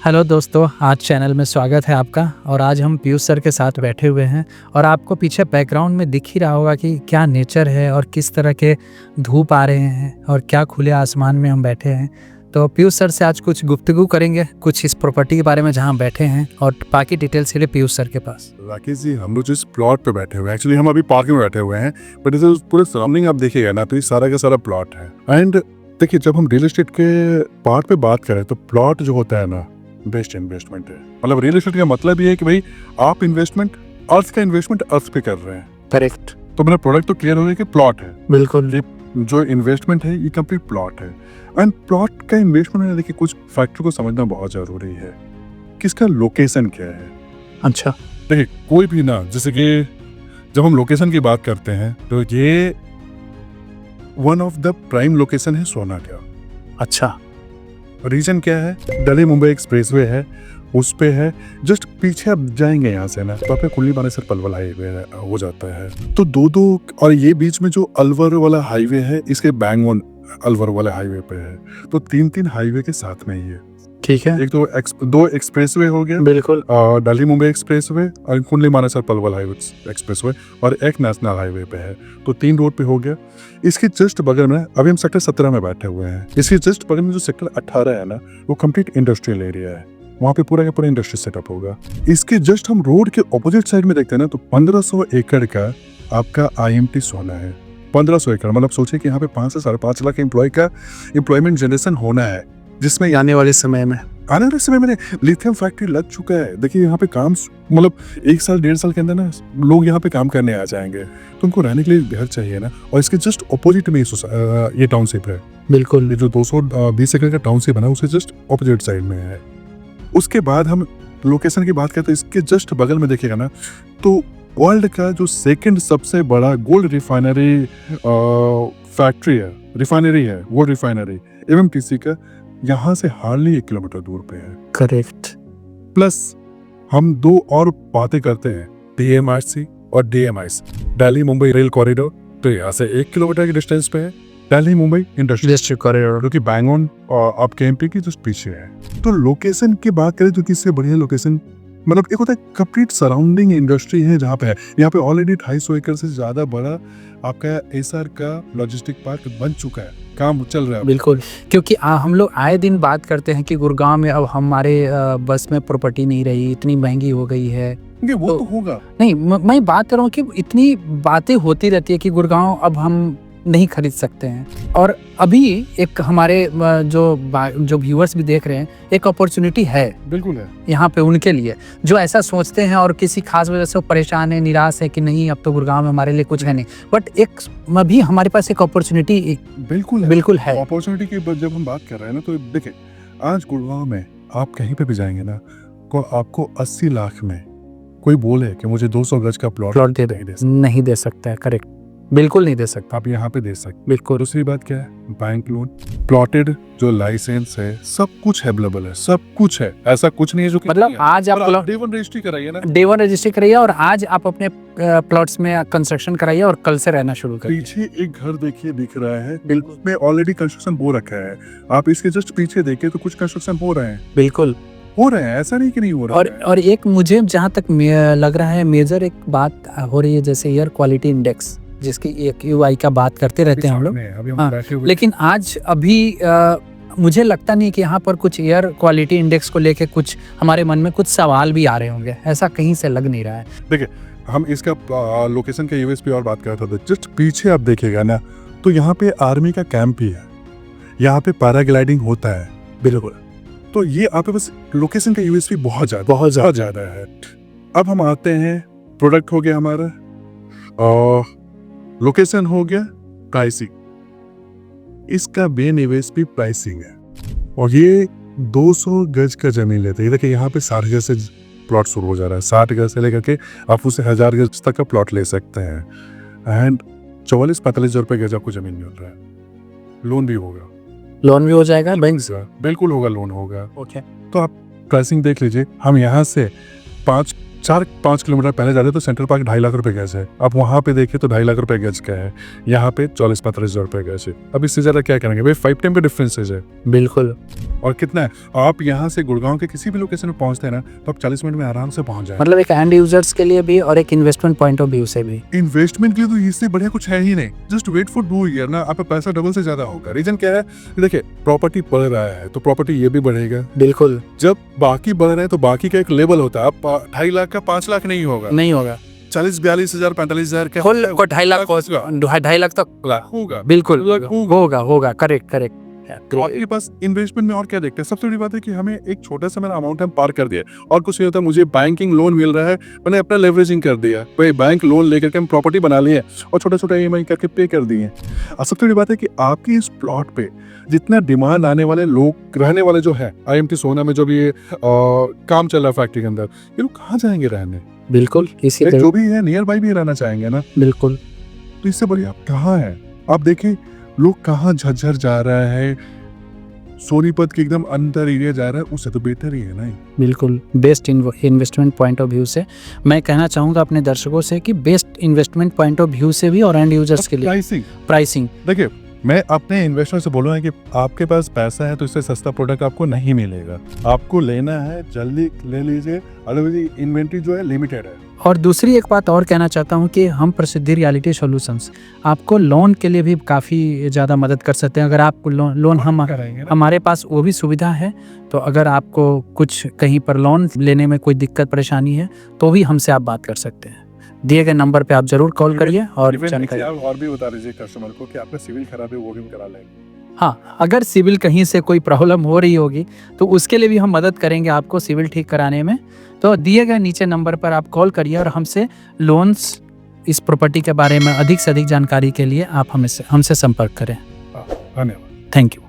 Hello दोस्तों, आज channel में स्वागत है आपका। और आज हम पीयूष सर के साथ बैठे हुए हैं और आपको पीछे बैकग्राउंड में दिख ही रहा होगा कि क्या नेचर है और किस तरह के धूप आ रहे हैं और क्या खुले आसमान में हम बैठे हैं। तो पीयूष सर से आज कुछ गुफ्तगू करेंगे कुछ इस प्रॉपर्टी के बारे में जहाँ बैठे हैं, और बाकी डिटेल्स के लिए पीयूष सर के पास। राकेश जी, हम लोग जिस प्लॉट पे बैठे हुए हैं, एक्चुअली हम अभी पार्क में बैठे हुए हैं, बट इसे पूरे सराउंडिंग आप देखिएगा ना तो ये सारा का सारा प्लॉट है। एंड देखिए, जब हम रियल एस्टेट के पार्ट पे बात करें तो प्लॉट जो होता है ना, बेस्ट इन्वेस्टमेंट है। मतलब रियल एस्टेट का मतलब ये है कि भाई आप इन्वेस्टमेंट अर्थ का इन्वेस्टमेंट अर्थ पे कर रहे हैं। करेक्ट। तो मेरा प्रोडक्ट तो क्लियर हो गया कि प्लॉट है। बिल्कुल। ये जो इन्वेस्टमेंट है ये कंप्लीट प्लॉट है। एंड प्लॉट का इन्वेस्टमेंट में देखिए कुछ फैक्टर को समझना बहुत जरूरी है कि इसका लोकेशन क्या है। अच्छा। देखिए, कोई भी ना, जैसे कि जब हम लोकेशन की बात करते हैं तो ये one of the prime location है सोनाटा। अच्छा। रीजन क्या है? दिल्ली मुंबई एक्सप्रेसवे है, उस पे है। जस्ट पीछे आप जाएंगे यहाँ से ना तो आपका कुल्ली बानेसर पलवल हाईवे हो जाता है। तो दो और ये बीच में जो अलवर वाला हाईवे है, इसके बैंग ऑन अलवर वाले हाईवे पे है। तो तीन हाईवे के साथ में ही है। ठीक है। एक तो दो एक्सप्रेसवे हो गया, बिल्कुल। दिल्ली मुंबई एक्सप्रेसवे और कुंडली मानेसर पलवल हाईवे एक्सप्रेसवे, और एक नेशनल हाईवे पे है। तो 3 रोड पे हो गया। इसके जस्ट बगल में अभी हम सेक्टर 17 में बैठे हुए हैं। इसके जस्ट बगल में जो सेक्टर 18 है ना, वो कंप्लीट इंडस्ट्रियल एरिया है। वहाँ पे पूरा का पूरा इंडस्ट्री सेटअप होगा। इसके जस्ट हम रोड के ऑपोजिट साइड में देखते हैं ना तो 1500 एकड़ का आपका IMT सोना है। 1500 एकड़ मतलब सोचिए कि यहाँ पे 5 से 5.5 लाख एम्प्लॉय का एम्प्लॉयमेंट जनरेशन होना है, जिसमें आने वाले समय में मैंने लिथियम फैक्ट्री लग चुका है। देखिए, यहाँ पे काम मतलब 1 साल 1.5 साल के अंदर ना लोग यहाँ पे काम करने आ जाएंगे। तो उनको रहने के लिए घर चाहिए ना। और इसके जस्ट ऑपोजिट में ये टाउनशिप है। बिल्कुल। जो 220 एकड़ का टाउनशिप है ना, उसे जस्ट ऑपोजिट साइड में है। उसके बाद हम लोकेशन की बात करें तो इसके जस्ट बगल में देखिएगा ना तो वर्ल्ड का जो सेकंड सबसे बड़ा गोल्ड रिफाइनरी फैक्ट्री है, रिफाइनरी है, गोल्ड रिफाइनरी MMTC का, यहाँ से हार्डली 1 किलोमीटर दूर पे है। करेक्ट। प्लस हम 2 और बातें करते हैं, DMRC और DMIS, Delhi Mumbai rail corridor. तो यहाँ से 1 किलोमीटर की डिस्टेंस पे है दिल्ली मुंबई इंडस्ट्रियल कॉरिडोर, जो कि बैंग ऑन आपके MP की जस्ट पीछे है। तो लोकेशन की बात करें तो किससे बढ़िया लोकेशन, मतलब एक होता है कंप्लीट सराउंडिंग इंडस्ट्री है जहाँ पे है। यहाँ पे ऑलरेडी 250 एकड़ से ज्यादा बड़ा आपका SR का लॉजिस्टिक पार्क बन चुका है, काम चल रहा है। बिल्कुल, क्योंकि हम लोग आए दिन बात करते हैं कि गुड़गांव में अब हमारे बस में प्रॉपर्टी नहीं रही, इतनी महंगी हो गई है। वो तो होगा नहीं, मैं बात कर रहा हूँ कि इतनी बातें होती रहती है कि गुड़गांव अब हम नहीं खरीद सकते हैं। और अभी एक हमारे जो व्यूअर्स भी देख रहे हैं, एक अपॉर्चुनिटी है। बिल्कुल है यहाँ पे उनके लिए जो ऐसा सोचते हैं और किसी खास वजह से वो परेशान है, निराश है कि नहीं अब तो गुड़गांव में हमारे लिए कुछ है नहीं, बट एक अभी हमारे पास एक अपॉर्चुनिटी बिल्कुल है। अपॉर्चुनिटी की जब हम बात कर रहे हैं ना तो देखिए, आज गुड़गांव में आप कहीं पे भी जाएंगे ना तो आपको 80 लाख में कोई बोले कि मुझे 200 गज का प्लॉट नहीं दे सकता है। करेक्ट, बिल्कुल नहीं दे सकता। आप यहाँ पे दे सकते। बिल्कुल। दूसरी बात क्या है? बैंक लोन, प्लॉटेड जो लाइसेंस है, सब कुछ अवेलेबल है, सब कुछ है। ऐसा कुछ नहीं है जो मतलब आज आप डे 1 रजिस्ट्री कराइए ना, डे 1 रजिस्ट्री कराइए और आज आप अपने प्लॉट्स में कंस्ट्रक्शन कराइए और कल से रहना शुरू करिए। पीछे एक घर देखिए दिख रहा है, में ऑलरेडी कंस्ट्रक्शन हो रखा है। आप इसके जस्ट पीछे देखिए तो कुछ कंस्ट्रक्शन हो रहे हैं। बिल्कुल हो रहे हैं, ऐसा नहीं कि नहीं हो रहा है। और एक मुझे जहाँ तक लग रहा है मेजर एक बात हो रही है, जैसे एयर क्वालिटी इंडेक्स, जिसकी AQI का बात करते रहते हैं हम लोग। लेकिन आज अभी मुझे लगता नहीं कि यहाँ पर कुछ एयर क्वालिटी इंडेक्स को लेके कुछ हमारे मन में कुछ सवाल भी आ रहे होंगे, ऐसा कहीं से लग नहीं रहा है। देखिए, हम इसका लोकेशन का USP और बात कर रहे थे। जस्ट पीछे आप देखिएगा ना तो यहाँ पे आर्मी का कैंप भी है, यहाँ पे पैराग्लाइडिंग होता है। बिल्कुल। तो ये आप बस लोकेशन का USP बहुत ज्यादा है। अब हम आते हैं, प्रोडक्ट हो गया हमारा और लोकेशन हो गया, प्राइसिंग। इसका मेन USP प्राइसिंग है। और ये 200 गज का जमीन लेते हैं। देखिए, यहाँ पे 60 गज से प्लॉट शुरू हो जा रहा है। 60 गज से लेकर के आप उसे 1000 गज तक का प्लॉट ले सकते हैं। एंड 44-45 हजार रुपए गज आपको जमीन मिल रहा है। लोन भी होगा। लोन भी हो जाएगा बैंक से? बिल्कुल होगा, लोन होगा। ओके। तो आप प्राइसिंग देख लीजिए। हम यहाँ से 5 किलोमीटर पहले जाते तो सेंट्रल पार्क 2.5 लाख रुपए गज है। आप वहाँ पे देखिए तो 2.5 लाख रुपए गज का है। यहाँ पे 40-45 हजार रुपए गज है। अब इससे ज्यादा क्या करेंगे भाई? 5 टाइम का डिफरेंसेज है। बिल्कुल। और कितना है, आप यहाँ से गुड़गांव के किसी भी लोकेशन में पहुंचते हैं ना तो आप 40 मिनट में आराम से पहुंच जाए। मतलब एक एंड यूजर्स के लिए भी और एक इन्वेस्टमेंट पॉइंट ऑफ व्यू से भी। इन्वेस्टमेंट के लिए तो इससे बढ़िया कुछ है ही नहीं। जस्ट वेट फॉर 2 ईयर ना, आपका पैसा डबल से ज्यादा होगा। रीजन क्या है, देखिए प्रॉपर्टी बढ़ रहा है तो प्रॉपर्टी ये भी बढ़ेगा। बिल्कुल, जब बाकी बढ़ रहे हैं तो बाकी का एक लेवल होता है। आप 2.5 लाख का 5 लाख नहीं होगा, नहीं होगा। 40-42 हजार 45 हजार का फुल को 2.5 लाख, 2.5 लाख तक होगा। बिल्कुल होगा। होगा। करेक्ट। तो आपके पास इन्वेस्टमेंट में और क्या देखते हैं, सबसे बड़ी बात है कि हमें एक छोटा सा मेरा अमाउंट हम पार कर दिया और कुछ नहीं होता। मुझे बैंकिंग लोन मिल रहा है, मैंने अपना लेवरेजिंग कर दिया, भाई बैंक लोन लेकर के हम प्रॉपर्टी बना लिए और छोटा छोटा EMI करके पे कर दिए। और सबसे बड़ी बात है कि आपकी इस प्लॉट पे जितना डिमांड आने वाले लोग रहने वाले जो है IMT सोना में जो भी काम चल रहा है फैक्ट्री के अंदर, ये लोग कहाँ जाएंगे रहने। बिल्कुल, इसी जो भी है नियर बाई भी रहना चाहेंगे ना। बिल्कुल, तो इससे बढ़िया आप कहाँ है। आप देखें लोग कहाँ झज्जर जा रहा है, सोनीपत के एकदम अंदर एरिया जा रहा है, उससे तो बेटर ही है ना। बिल्कुल best investment point of view से मैं कहना चाहूँगा अपने दर्शकों से कि best investment point of view से भी और एंड यूजर्स के लिए प्राइसिंग। देखिए मैं अपने इन्वेस्टर से बोलूँगा कि आपके पास पैसा है तो इससे सस्ता प्रोडक्ट आपको नहीं मिलेगा। आपको लेना है जल्दी ले लीजिए, अदरवाइज इन्वेंट्री जो है लिमिटेड है। और दूसरी एक बात और कहना चाहता हूँ कि हम प्रसिद्धि रियलिटी सॉल्यूशंस आपको लोन के लिए भी काफ़ी ज़्यादा मदद कर सकते हैं। अगर आपको लोन हमारे पास वो भी सुविधा है, तो अगर आपको कुछ कहीं पर लोन लेने में कोई दिक्कत परेशानी है तो भी हमसे आप बात कर सकते हैं। दिए गए नंबर पे आप जरूर कॉल करिए और जानकारी और भी बता दीजिए कस्टमर को कि आपका सिविल खराब है, वो भी करा लेंगे। हाँ, अगर सिविल कहीं से कोई प्रॉब्लम हो रही होगी तो उसके लिए भी हम मदद करेंगे आपको सिविल ठीक कराने में। तो दिए गए नीचे नंबर पर आप कॉल करिए और हमसे लोन्स इस प्रॉपर्टी के बारे में अधिक से अधिक जानकारी के लिए आप हमसे संपर्क करें। धन्यवाद। Thank you.